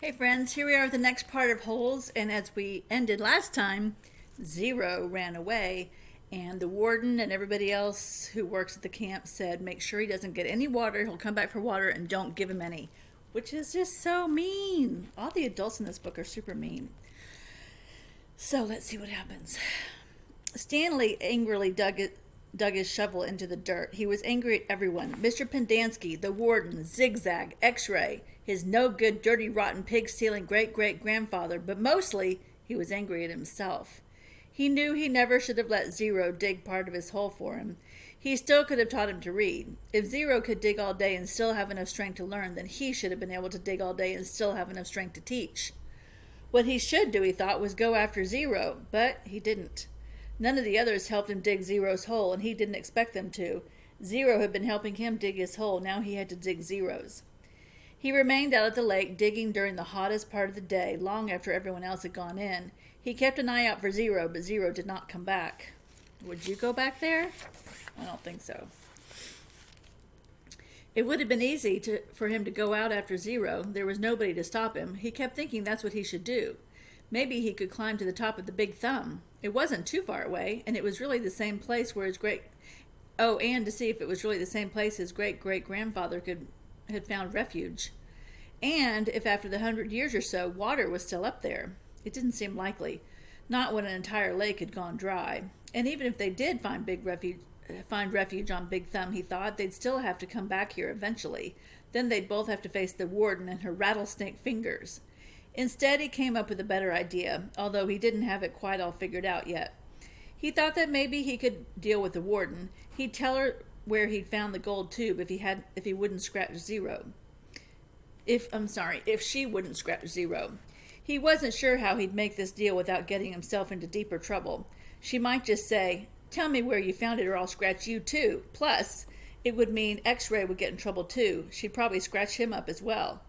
Hey friends, here we are with the next part of Holes, and as we ended last time, Zero ran away, and the warden and everybody else who works at the camp said make sure he doesn't get any water, he'll come back for water, and don't give him any, which is just so mean. All the adults in this book are super mean. So let's see what happens. Stanley angrily dug his shovel into the dirt. He was angry at everyone. Mr. Pendanski, the warden, Zigzag, X-Ray, his no-good, dirty, rotten, pig-stealing great-great-grandfather, but mostly he was angry at himself. He knew he never should have let Zero dig part of his hole for him. He still could have taught him to read. If Zero could dig all day and still have enough strength to learn, then he should have been able to dig all day and still have enough strength to teach. What he should do, he thought, was go after Zero, but he didn't. None of the others helped him dig Zero's hole, and he didn't expect them to. Zero had been helping him dig his hole. Now he had to dig Zero's. He remained out at the lake, digging during the hottest part of the day, long after everyone else had gone in. He kept an eye out for Zero, but Zero did not come back. Would you go back there? I don't think so. It would have been easy for him to go out after Zero. There was nobody to stop him. He kept thinking that's what he should do. Maybe he could climb to the top of the Big Thumb. It wasn't too far away, and it was really the same place where and to see if it was really the same place his great-great-grandfather had found refuge. And if after the 100 years or so, water was still up there. It didn't seem likely. Not when an entire lake had gone dry. And even if they did find refuge on Big Thumb, he thought, they'd still have to come back here eventually. Then they'd both have to face the warden and her rattlesnake fingers. Instead, he came up with a better idea, although he didn't have it quite all figured out yet. He thought that maybe he could deal with the warden. He'd tell her where he'd found the gold tube if he wouldn't scratch Zero. If she wouldn't scratch Zero. He wasn't sure how he'd make this deal without getting himself into deeper trouble. She might just say, "Tell me where you found it or I'll scratch you too." Plus, it would mean X-Ray would get in trouble too. She'd probably scratch him up as well.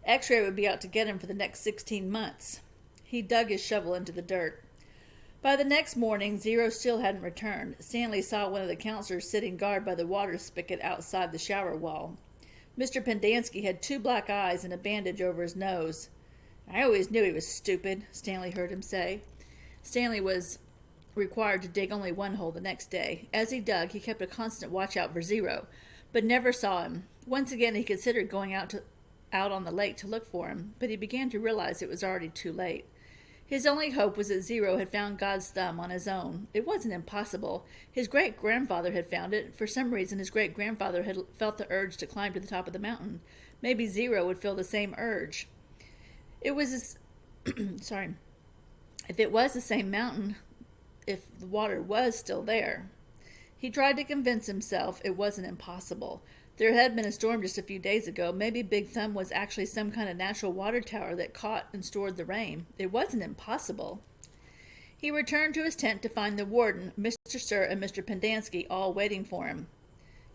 X-Ray would be out to get him for the next 16 months. He dug his shovel into the dirt. By the next morning, Zero still hadn't returned. Stanley saw one of the counselors sitting guard by the water spigot outside the shower wall. Mr. Pendanski had 2 black eyes and a bandage over his nose. "I always knew he was stupid," Stanley heard him say. Stanley was required to dig only one hole the next day. As he dug, he kept a constant watch out for Zero, but never saw him. Once again, he considered going out on the lake to look for him, but he began to realize it was already too late. His only hope was that Zero had found God's thumb on his own. It wasn't impossible. His great-grandfather had found it. For some reason, his great-grandfather had felt the urge to climb to the top of the mountain. Maybe Zero would feel the same urge. If it was the same mountain, if the water was still there. He tried to convince himself it wasn't impossible. There had been a storm just a few days ago. Maybe Big Thumb was actually some kind of natural water tower that caught and stored the rain. It wasn't impossible. He returned to his tent to find the warden, Mr. Sir, and Mr. Pendanski all waiting for him.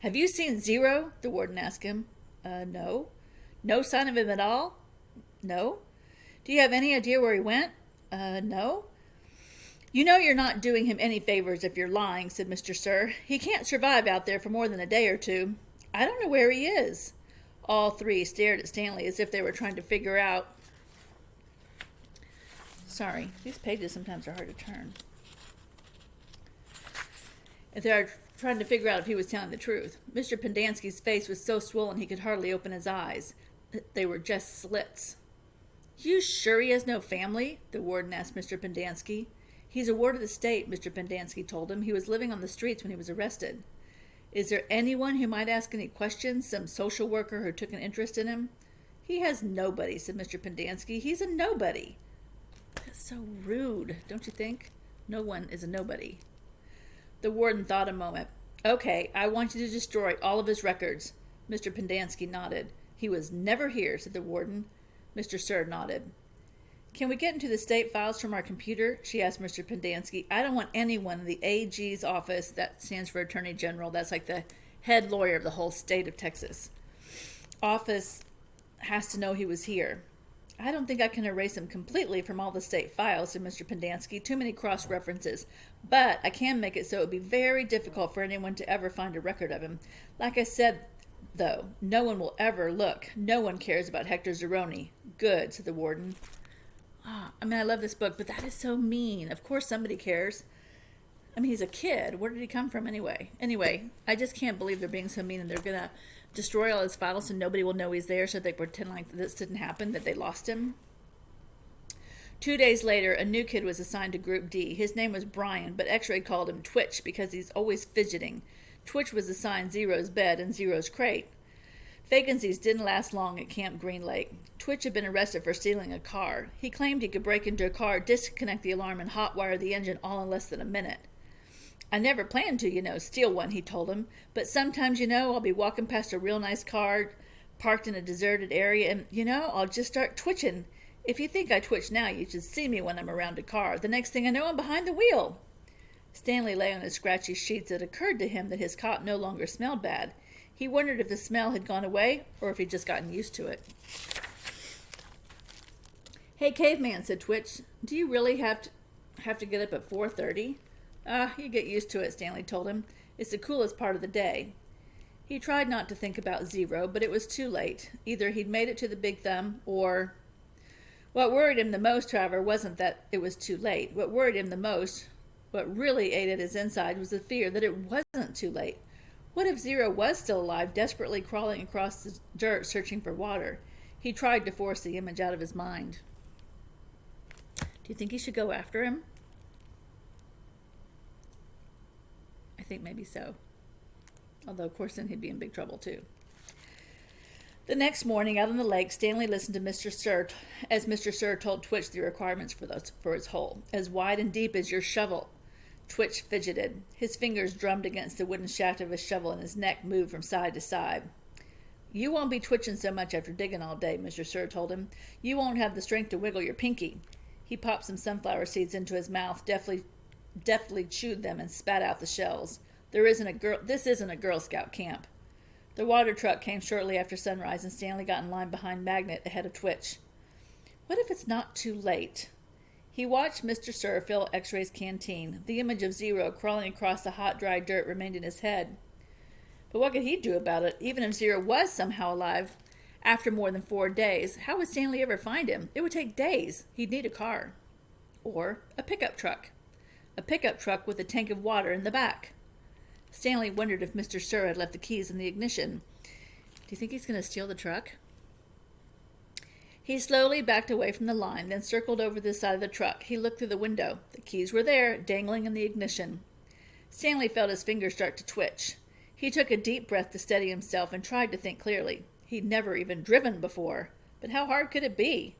"Have you seen Zero?" the warden asked him. No. "No sign of him at all?" "No." "Do you have any idea where he went?" No." "You know you're not doing him any favors if you're lying," said Mr. Sir. "He can't survive out there for more than a day or two." "I don't know where he is." All 3 stared at Stanley as if they were trying to figure out... Sorry, these pages sometimes are hard to turn. If they are trying to figure out if he was telling the truth. Mr. Pendanski's face was so swollen he could hardly open his eyes. They were just slits. "You sure he has no family?" the warden asked Mr. Pendanski. "He's a ward of the state," Mr. Pendanski told him. "He was living on the streets when he was arrested." "Is there anyone who might ask any questions? Some social worker who took an interest in him?" "He has nobody," said Mr. Pendanski. "He's a nobody." That's so rude, don't you think? No one is a nobody. The warden thought a moment. "Okay, I want you to destroy all of his records." Mr. Pendanski nodded. "He was never here," said the warden. Mr. Sir nodded. "Can we get into the state files from our computer?" she asked Mr. Pendanski. "I don't want anyone in the AG's office," that stands for Attorney General, that's like the head lawyer of the whole state of Texas, office has to know he was here. "I don't think I can erase him completely from all the state files," said Mr. Pendanski. "Too many cross-references. But I can make it so it would be very difficult for anyone to ever find a record of him. Like I said, though. No one will ever look. No one cares about Hector Zeroni. Good, said the warden. I love this book, but that is so mean. Of course somebody cares. He's a kid. Where did he come from anyway? Anyway, I just can't believe they're being so mean, and they're going to destroy all his files so nobody will know he's there, so they pretend like this didn't happen, that they lost him. 2 days later, a new kid was assigned to Group D. His name was Brian, but X-Ray called him Twitch because he's always fidgeting. Twitch was assigned Zero's bed and Zero's crate. Vacancies didn't last long at Camp Green Lake. Twitch had been arrested for stealing a car. He claimed he could break into a car, disconnect the alarm, and hotwire the engine all in less than a minute. I never planned to, steal one, he told him. But sometimes, I'll be walking past a real nice car parked in a deserted area and, I'll just start twitching. If you think I twitch now, you should see me when I'm around a car. The next thing I know, I'm behind the wheel. Stanley lay on his scratchy sheets. It occurred to him that his cot no longer smelled bad. He wondered if the smell had gone away or if he'd just gotten used to it. Hey, caveman, said Twitch, do you really have to get up at 4:30? You get used to it, Stanley told him. It's the coolest part of the day. He tried not to think about Zero, but it was too late. Either he'd made it to the Big Thumb or... What worried him the most, however, wasn't that it was too late. What worried him the most, what really ate at his inside, was the fear that it wasn't too late. What if Zero was still alive, desperately crawling across the dirt, searching for water? He tried to force the image out of his mind. Do you think he should go after him? I think maybe so. Although, of course, then he'd be in big trouble, too. The next morning, out on the lake, Stanley listened to Mr. Sir as Mr. Sir told Twitch the requirements for his hole. As wide and deep as your shovel. Twitch fidgeted. His fingers drummed against the wooden shaft of his shovel, and his neck moved from side to side. You won't be twitching so much after digging all day, Mr. Sir told him. You won't have the strength to wiggle your pinky. He popped some sunflower seeds into his mouth, deftly chewed them, and spat out the shells. This isn't a Girl Scout camp. The water truck came shortly after sunrise, and Stanley got in line behind Magnet ahead of Twitch. What if it's not too late? He watched Mr. Sir fill X-Ray's canteen. The image of Zero crawling across the hot, dry dirt remained in his head. But what could he do about it? Even if Zero was somehow alive after more than 4 days, how would Stanley ever find him? It would take days. He'd need a car. Or a pickup truck. A pickup truck with a tank of water in the back. Stanley wondered if Mr. Sir had left the keys in the ignition. Do you think he's going to steal the truck? He slowly backed away from the line, then circled over the side of the truck. He looked through the window. The keys were there, dangling in the ignition. Stanley felt his fingers start to twitch. He took a deep breath to steady himself and tried to think clearly. He'd never even driven before. But how hard could it be?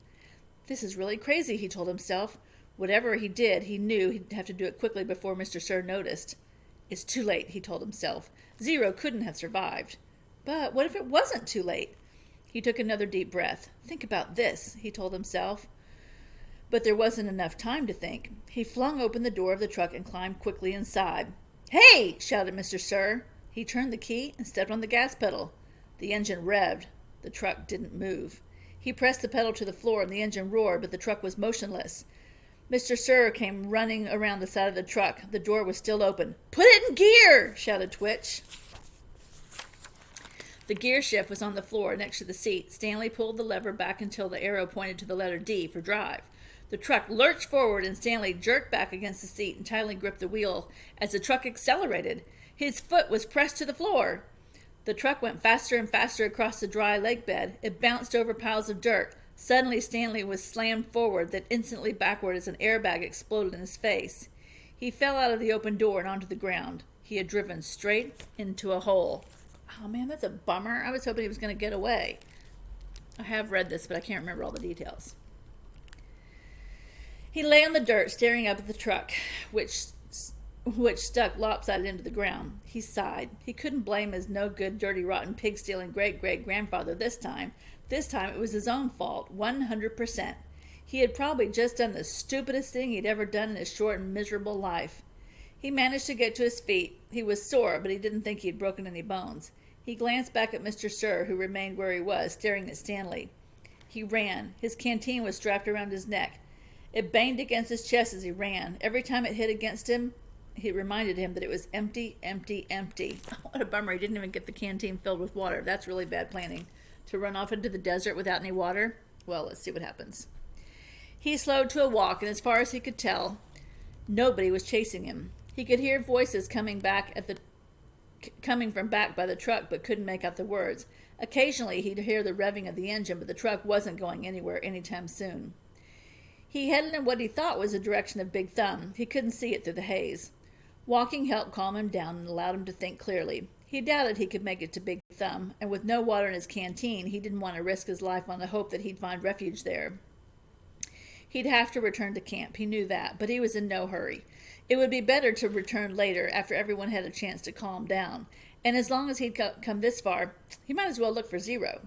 This is really crazy, he told himself. Whatever he did, he knew he'd have to do it quickly before Mr. Sir noticed. It's too late, he told himself. Zero couldn't have survived. But what if it wasn't too late? He took another deep breath. Think about this, he told himself. But there wasn't enough time to think. He flung open the door of the truck and climbed quickly inside. Hey! Shouted Mr. Sir. He turned the key and stepped on the gas pedal. The engine revved. The truck didn't move. He pressed the pedal to the floor and the engine roared, but the truck was motionless. Mr. Sir came running around the side of the truck. The door was still open. Put it in gear! Shouted Twitch. The gear shift was on the floor next to the seat. Stanley pulled the lever back until the arrow pointed to the letter D for drive. The truck lurched forward and Stanley jerked back against the seat and tightly gripped the wheel as the truck accelerated. His foot was pressed to the floor. The truck went faster and faster across the dry lake bed. It bounced over piles of dirt. Suddenly, Stanley was slammed forward, then instantly backward as an airbag exploded in his face. He fell out of the open door and onto the ground. He had driven straight into a hole. Oh man, that's a bummer. I was hoping he was going to get away. I have read this, but I can't remember all the details. He lay on the dirt, staring up at the truck, which stuck lopsided into the ground. He sighed. He couldn't blame his no-good, dirty, rotten, pig-stealing great-great-grandfather this time. This time it was his own fault, 100%. He had probably just done the stupidest thing he'd ever done in his short and miserable life. He managed to get to his feet. He was sore, but he didn't think he'd broken any bones. He glanced back at Mr. Sir, who remained where he was, staring at Stanley. He ran. His canteen was strapped around his neck. It banged against his chest as he ran. Every time it hit against him, he reminded him that it was empty, empty, empty. What a bummer. He didn't even get the canteen filled with water. That's really bad planning. To run off into the desert without any water? Well, let's see what happens. He slowed to a walk, and as far as he could tell, nobody was chasing him. He could hear voices coming from back by the truck, but couldn't make out the words. Occasionally, he'd hear the revving of the engine, but the truck wasn't going anywhere anytime soon. He headed in what he thought was the direction of Big Thumb. He couldn't see it through the haze. Walking helped calm him down and allowed him to think clearly. He doubted he could make it to Big Thumb, and with no water in his canteen, he didn't want to risk his life on the hope that he'd find refuge there. He'd have to return to camp, he knew that, but he was in no hurry. It would be better to return later, after everyone had a chance to calm down, and as long as he'd come this far, he might as well look for Zero.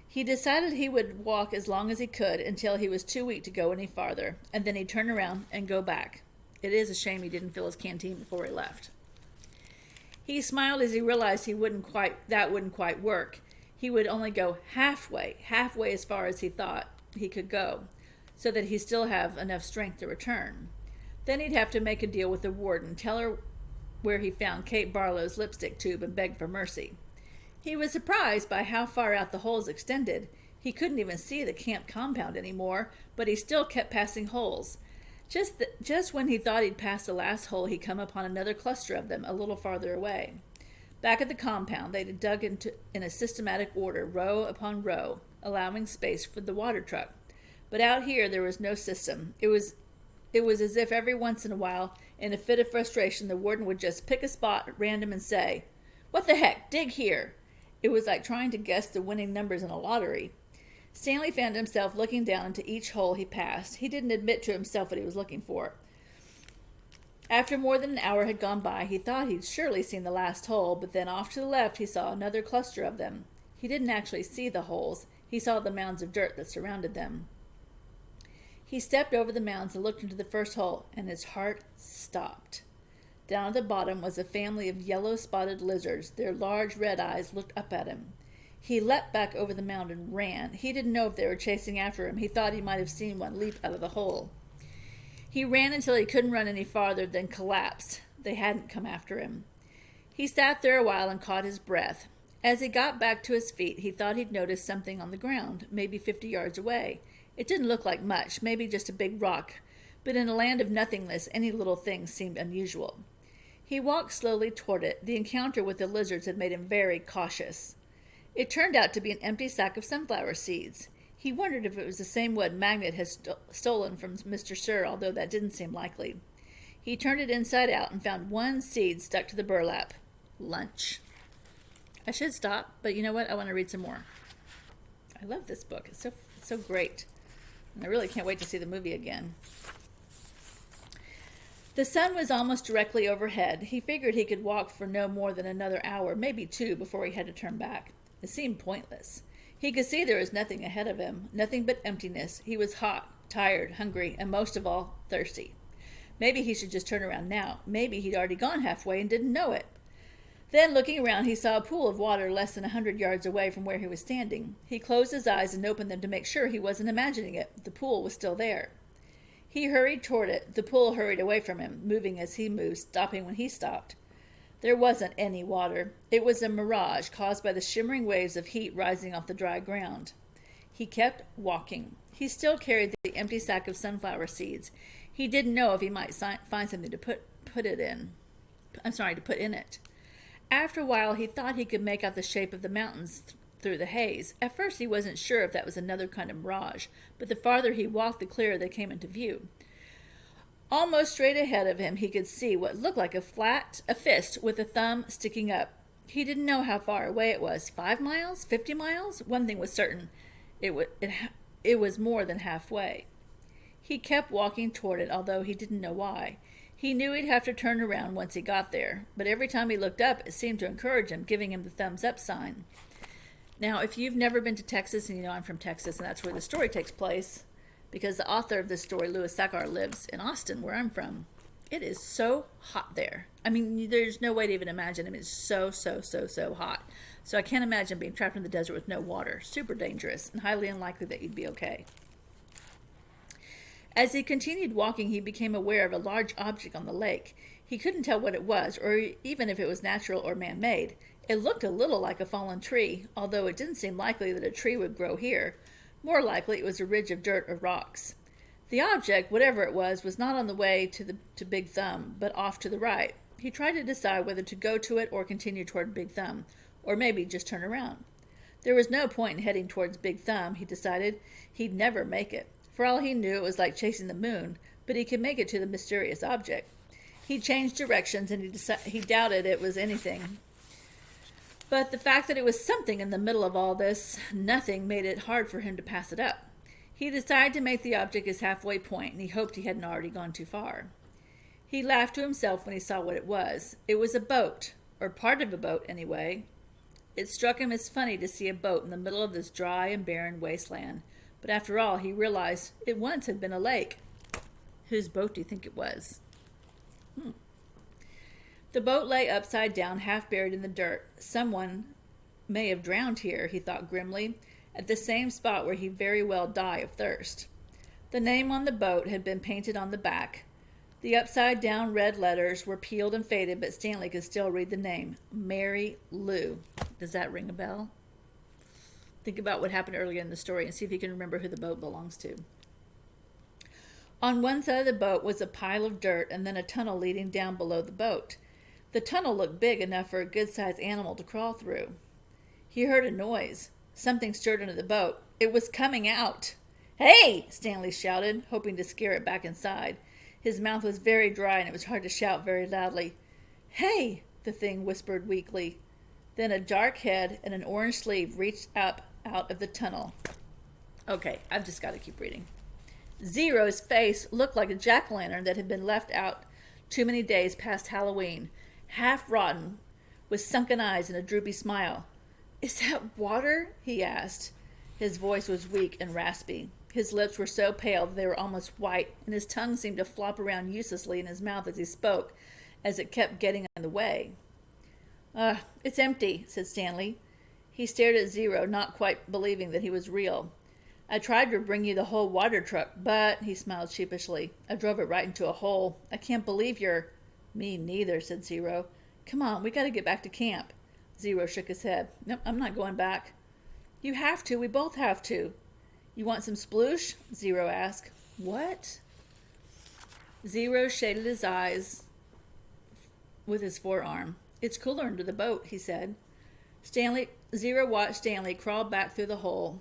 He decided he would walk as long as he could until he was too weak to go any farther, and then he'd turn around and go back. It is a shame he didn't fill his canteen before he left. He smiled as he realized that wouldn't quite work. He would only go halfway as far as he thought he could go, so that he'd still have enough strength to return. Then he'd have to make a deal with the warden, tell her where he found Kate Barlow's lipstick tube, and beg for mercy. He was surprised by how far out the holes extended. He couldn't even see the camp compound anymore, but he still kept passing holes. Just when he thought he'd passed the last hole, he'd come upon another cluster of them a little farther away. Back at the compound, they'd dug in a systematic order, row upon row, allowing space for the water truck. But out here, there was no system. It was as if every once in a while, in a fit of frustration, the warden would just pick a spot at random and say, "What the heck? Dig here." It was like trying to guess the winning numbers in a lottery. Stanley found himself looking down into each hole he passed. He didn't admit to himself what he was looking for. After more than an hour had gone by, he thought he'd surely seen the last hole, but then off to the left he saw another cluster of them. He didn't actually see the holes. He saw the mounds of dirt that surrounded them. He stepped over the mounds and looked into the first hole, and his heart stopped. Down at the bottom was a family of yellow-spotted lizards. Their large red eyes looked up at him. He leapt back over the mound and ran. He didn't know if they were chasing after him. He thought he might have seen one leap out of the hole. He ran until he couldn't run any farther, then collapsed. They hadn't come after him. He sat there a while and caught his breath. As he got back to his feet, he thought he'd noticed something on the ground, maybe 50 yards away. It didn't look like much, maybe just a big rock, but in a land of nothingness, any little thing seemed unusual. He walked slowly toward it. The encounter with the lizards had made him very cautious. It turned out to be an empty sack of sunflower seeds. He wondered if it was the same one Magnet had stolen from Mr. Sir, although that didn't seem likely. He turned it inside out and found one seed stuck to the burlap. Lunch. I should stop, but you know what? I want to read some more. I love this book. It's so great. And I really can't wait to see the movie again. The sun was almost directly overhead. He figured he could walk for no more than another hour, maybe 2, before he had to turn back. It seemed pointless. He could see there was nothing ahead of him, nothing but emptiness. He was hot, tired, hungry, and most of all, thirsty. Maybe he should just turn around now. Maybe he'd already gone halfway and didn't know it. Then, looking around, he saw a pool of water less than 100 yards away from where he was standing. He closed his eyes and opened them to make sure he wasn't imagining it. The pool was still there. He hurried toward it. The pool hurried away from him, moving as he moved, stopping when he stopped. There wasn't any water. It was a mirage caused by the shimmering waves of heat rising off the dry ground. He kept walking. He still carried the empty sack of sunflower seeds. He didn't know if he might find something to put in it. After a while, he thought he could make out the shape of the mountains through the haze. At first, he wasn't sure if that was another kind of mirage, but the farther he walked, the clearer they came into view. Almost straight ahead of him, he could see what looked like a fist with a thumb sticking up. He didn't know how far away it was. 5 miles? 50 miles? One thing was certain. It was more than halfway. He kept walking toward it, although he didn't know why. He knew he'd have to turn around once he got there, but every time he looked up, it seemed to encourage him, giving him the thumbs-up sign. Now, if you've never been to Texas, and you know I'm from Texas, and that's where the story takes place, because the author of this story, Sachar, lives in Austin, where I'm from, it is so hot there. I mean, there's no way to even imagine it. It's so hot. So I can't imagine being trapped in the desert with no water. Super dangerous, and highly unlikely that you'd be okay. As he continued walking, he became aware of a large object on the lake. He couldn't tell what it was, or even if it was natural or man-made. It looked a little like a fallen tree, although it didn't seem likely that a tree would grow here. More likely it was a ridge of dirt or rocks. The object, whatever it was not on the way to Big Thumb, but off to the right. He tried to decide whether to go to it or continue toward Big Thumb, or maybe just turn around. There was no point in heading towards Big Thumb, he decided. He'd never make it. For all he knew, it was like chasing the moon, but he could make it to the mysterious object. He changed directions, and he doubted it was anything. But the fact that it was something in the middle of all this nothing made it hard for him to pass it up. He decided to make the object his halfway point, and he hoped he hadn't already gone too far. He laughed to himself when he saw what it was. It was a boat, or part of a boat anyway. It struck him as funny to see a boat in the middle of this dry and barren wasteland. But after all, he realized it once had been a lake. Whose boat do you think it was? The boat lay upside down, half buried in the dirt. Someone may have drowned here, he thought grimly, at the same spot where he'd very well die of thirst. The name on the boat had been painted on the back. The upside-down red letters were peeled and faded, but Stanley could still read the name, Mary Lou. Does that ring a bell? Think about what happened earlier in the story and see if you can remember who the boat belongs to. On one side of the boat was a pile of dirt and then a tunnel leading down below the boat. The tunnel looked big enough for a good-sized animal to crawl through. He heard a noise. Something stirred under the boat. It was coming out. "Hey!" Stanley shouted, hoping to scare it back inside. His mouth was very dry and it was hard to shout very loudly. "Hey!" the thing whispered weakly. Then a dark head and an orange sleeve reached up out of the tunnel. Okay, I've just got to keep reading. Zero's face looked like a jack-o'-lantern that had been left out too many days past Halloween, half rotten, with sunken eyes and a droopy smile. "Is that water?" he asked. His voice was weak and raspy. His lips were so pale that they were almost white, and his tongue seemed to flop around uselessly in his mouth as he spoke, as it kept getting in the way. It's empty," said Stanley. He stared at Zero, not quite believing that he was real. "I tried to bring you the whole water truck, but," he smiled sheepishly, "I drove it right into a hole. I can't believe you're—" "Me neither," said Zero. "Come on, we got to get back to camp." Zero shook his head. "Nope, I'm not going back." "You have to. We both have to." "You want some sploosh?" Zero asked. "What?" Zero shaded his eyes with his forearm. "It's cooler under the boat," he said. Zero watched Stanley crawl back through the hole.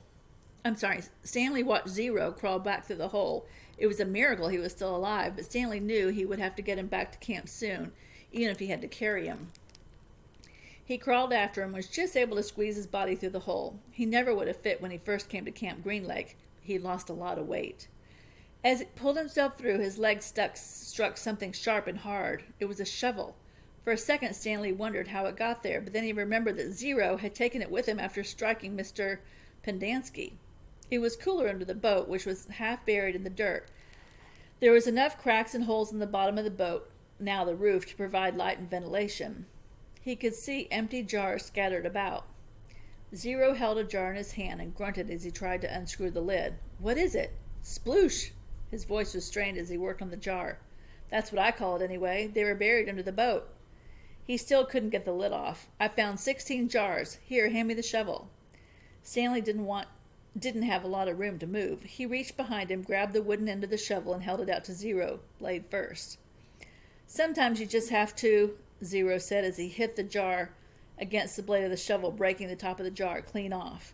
Stanley watched Zero crawl back through the hole. It was a miracle he was still alive, but Stanley knew he would have to get him back to camp soon, even if he had to carry him. He crawled after him and was just able to squeeze his body through the hole. He never would have fit when he first came to Camp Green Lake. He'd lost a lot of weight. As he pulled himself through, his leg struck something sharp and hard. It was a shovel. For a second, Stanley wondered how it got there, but then he remembered that Zero had taken it with him after striking Mr. Pendanski. It was cooler under the boat, which was half buried in the dirt. There was enough cracks and holes in the bottom of the boat, now the roof, to provide light and ventilation. He could see empty jars scattered about. Zero held a jar in his hand and grunted as he tried to unscrew the lid. "What is it?" "Sploosh!" His voice was strained as he worked on the jar. "That's what I call it anyway. They were buried under the boat." He still couldn't get the lid off. "I found 16 jars. Here, hand me the shovel." Stanley didn't have a lot of room to move. He reached behind him, grabbed the wooden end of the shovel, and held it out to Zero, blade first. "Sometimes you just have to," Zero said as he hit the jar against the blade of the shovel, breaking the top of the jar clean off.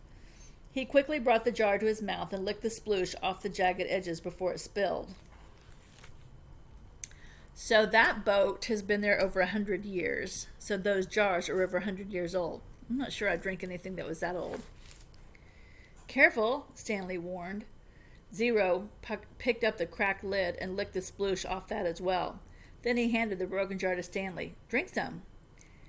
He quickly brought the jar to his mouth and licked the sploosh off the jagged edges before it spilled. So that boat has been there over 100 years. So those jars are over 100 years old. I'm not sure I'd drink anything that was that old. "Careful," Stanley warned. Zero picked up the cracked lid and licked the sploosh off that as well. Then he handed the broken jar to Stanley. "Drink some."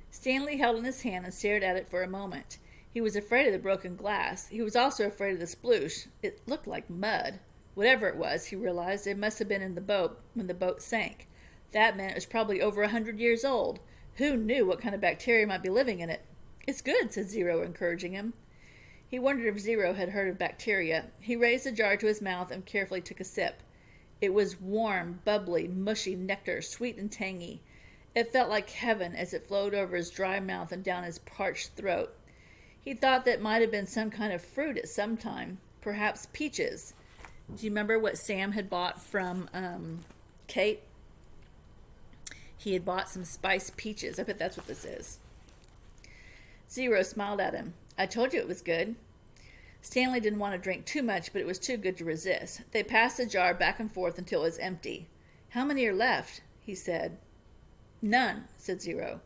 Stanley held it in his hand and stared at it for a moment. He was afraid of the broken glass. He was also afraid of the sploosh. It looked like mud. Whatever it was, he realized, it must have been in the boat when the boat sank. That meant it was probably over 100 years old. Who knew what kind of bacteria might be living in it? "It's good," said Zero, encouraging him. He wondered if Zero had heard of bacteria. He raised the jar to his mouth and carefully took a sip. It was warm, bubbly, mushy nectar, sweet and tangy. It felt like heaven as it flowed over his dry mouth and down his parched throat. He thought that might have been some kind of fruit at some time, perhaps peaches. Do you remember what Sam had bought from Kate? He had bought some spiced peaches. I bet that's what this is. Zero smiled at him. I told you it was good. Stanley didn't want to drink too much, but it was too good to resist. They passed the jar back and forth until it was empty. How many are left? He said. None, said Zero.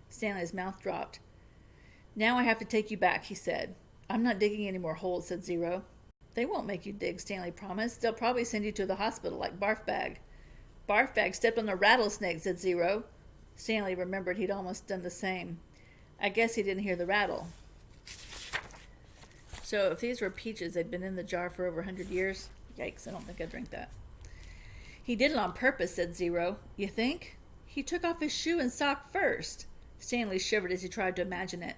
Stanley's mouth dropped. Now I have to take you back, he said. I'm not digging any more holes, said Zero. They won't make you dig, Stanley promised. They'll probably send you to the hospital like Barfbag. Barfbag stepped on a rattlesnake, said Zero. Stanley remembered he'd almost done the same. I guess he didn't hear the rattle. So if these were peaches, they'd been in the jar for over 100 years. Yikes, I don't think I'd drink that. He did it on purpose, said Zero. You think? He took off his shoe and sock first. Stanley shivered as he tried to imagine it.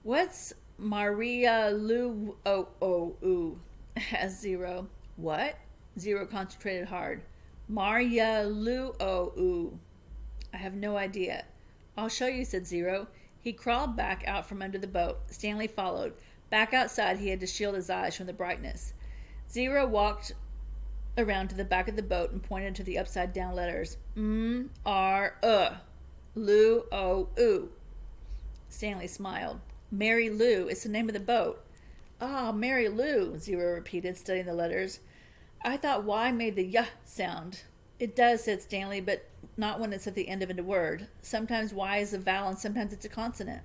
What's Maria Lu... ooh, asked Zero. What? Zero concentrated hard. Maria Lu... ooh. I have no idea. I'll show you, said Zero. He crawled back out from under the boat. Stanley followed. Back outside, he had to shield his eyes from the brightness. Zero walked around to the back of the boat and pointed to the upside-down letters. M-R-U. Lu-O-U. Stanley smiled. Mary Lou is the name of the boat. Ah, Mary Lou, Zero repeated, studying the letters. I thought Y made the Y sound. It does, said Stanley, but not when it's at the end of a word. Sometimes Y is a vowel and sometimes it's a consonant.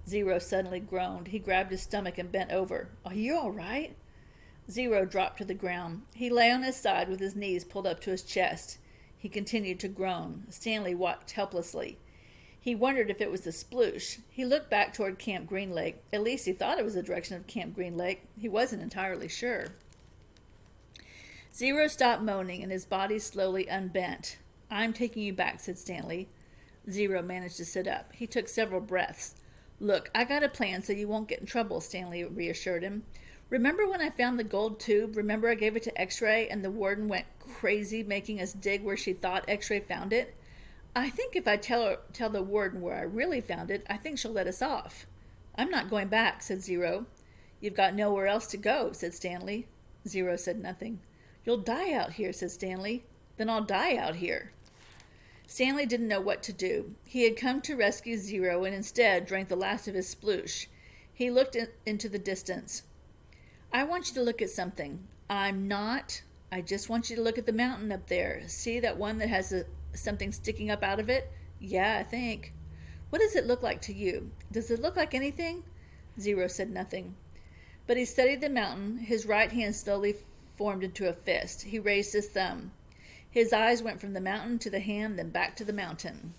Zero suddenly groaned. He grabbed his stomach and bent over. Are you all right? Zero dropped to the ground. He lay on his side with his knees pulled up to his chest. He continued to groan. Stanley watched helplessly. He wondered if it was the sploosh. He looked back toward Camp Green Lake. At least he thought it was the direction of Camp Green Lake. He wasn't entirely sure. Zero stopped moaning and his body slowly unbent. I'm taking you back, said Stanley. Zero managed to sit up. He took several breaths. Look, I got a plan so you won't get in trouble, Stanley reassured him. Remember when I found the gold tube? Remember I gave it to X-Ray and the warden went crazy making us dig where she thought X-Ray found it? I think if I tell the warden where I really found it, I think she'll let us off. I'm not going back, said Zero. You've got nowhere else to go, said Stanley. Zero said nothing. You'll die out here, said Stanley. Then I'll die out here. Stanley didn't know what to do. He had come to rescue Zero and instead drank the last of his sploosh. He looked into the distance. I want you to look at something. I just want you to look at the mountain up there. See that one that has something sticking up out of it? Yeah, I think. What does it look like to you? Does it look like anything? Zero said nothing. But he studied the mountain. His right hand slowly formed into a fist. He raised his thumb. His eyes went from the mountain to the hand, then back to the mountain.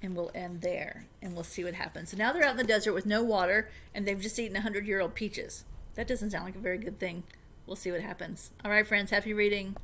And we'll end there, and we'll see what happens. So now they're out in the desert with no water, and they've just eaten 100-year-old peaches. That doesn't sound like a very good thing. We'll see what happens. All right, friends, happy reading.